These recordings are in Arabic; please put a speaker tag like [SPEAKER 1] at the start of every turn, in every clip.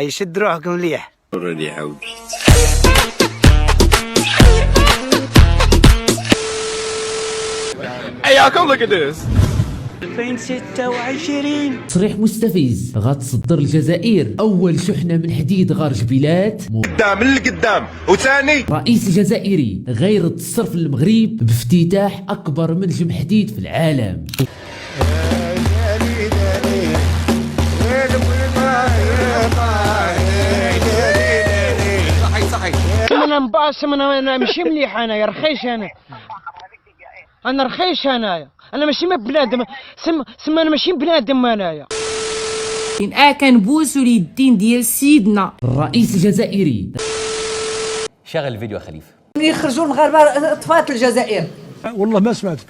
[SPEAKER 1] يشد روحك مليح.
[SPEAKER 2] راني عاود
[SPEAKER 3] Hey, come look at this.
[SPEAKER 1] 2026
[SPEAKER 4] تصريح مستفز. غتصدر الجزائر أول شحنة من حديد غارج بلاد
[SPEAKER 3] قدام للقدام وثاني.
[SPEAKER 4] رئيس جزائري غير الصرف المغرب بافتتاح أكبر منجم حديد في العالم.
[SPEAKER 1] انا مباصم، انا ماشي مليح، انايا رخيش، انا رخيش، انايا انا ماشي بنادم، انا ماشي بنادم انايا.
[SPEAKER 5] كنبوسوا اليدين ديال سيدنا
[SPEAKER 4] الرئيس الجزائري.
[SPEAKER 6] شغل الفيديو خليفه.
[SPEAKER 7] ملي يخرجوا المغاربه طفات الجزائر.
[SPEAKER 8] والله ما سمعتك.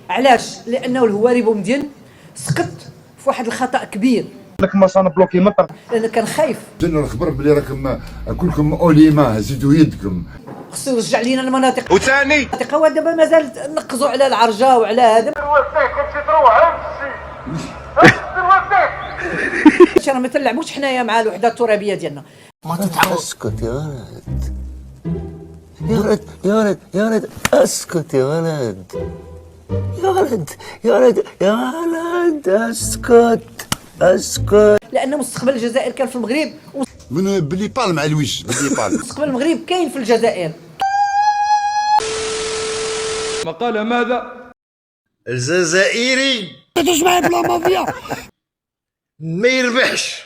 [SPEAKER 7] علاش؟ لانه الهواري بومدين سقط في واحد الخطا كبير.
[SPEAKER 3] لك ما صان بلوكي مطر.
[SPEAKER 7] لان كان خايف.
[SPEAKER 9] جينا الخبر بلي راكم كلكم اوليما زيدوا يدكم.
[SPEAKER 7] خصو يرجع لينا المناطق
[SPEAKER 3] وثاني
[SPEAKER 7] ودابا مازال نقزوا على العرجه وعلى هذا. راه ما تلعبوش حنايا مع الوحده الترابيه ديالنا.
[SPEAKER 2] ما تتعرض. اسكت يا ولد يا ولد يا ولد يا ولد، اسكت يا ولد يا ولد يا ولد يا ولد، اسكت اسكت.
[SPEAKER 7] لان مستقبل الجزائر كان في المغرب،
[SPEAKER 9] من بلي بال مع الوجه بلي بال.
[SPEAKER 7] مستقبل المغرب كاين في الجزائر.
[SPEAKER 3] مقالة ماذا؟
[SPEAKER 2] الجزائري
[SPEAKER 8] تسمع بلا مافيا
[SPEAKER 2] ما يربحش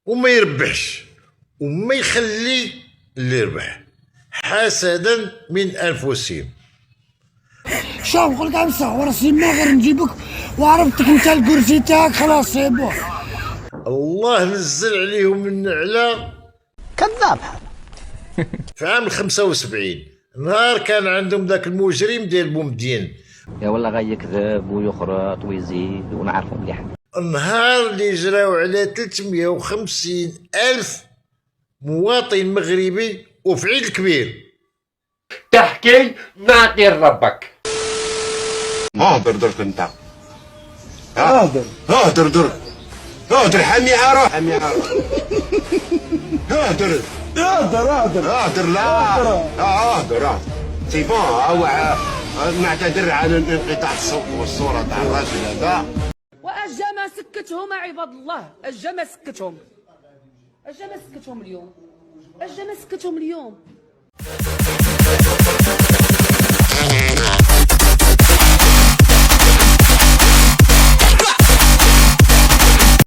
[SPEAKER 2] وما يربحش وما يخلي اللي يربح حسدا من انفسهم.
[SPEAKER 8] شوف قلت امسح وراسي ما غير نجيبك وعرفتك انت الكرسي تاعك خلاص سيبو.
[SPEAKER 2] الله نزل عليهم من على
[SPEAKER 1] كذاب.
[SPEAKER 2] في عام 75 نهار كان عندهم ذاك المجرم ديال بومدين.
[SPEAKER 6] يا والله غا يكذب ويخرط ويزيد ونعرفوا مليح.
[SPEAKER 2] النهار اللي جراو على 350 ألف مواطن مغربي وفي عيد الكبير.
[SPEAKER 3] تحكي نعطي ربك.
[SPEAKER 9] اهدر درك انت. اهدر اهدر درك اهدر. حمي عروح حمي عروح. اهدر اهدر اهدر اهدر. لا اهدر سي بون. هو نعتذر على انقطاع الصوت والصوره تاع الراجل هذا.
[SPEAKER 5] والجما سكتهم عباد الله، الجما سكتهم، الجما سكتهم اليوم، الجما سكتهم اليوم.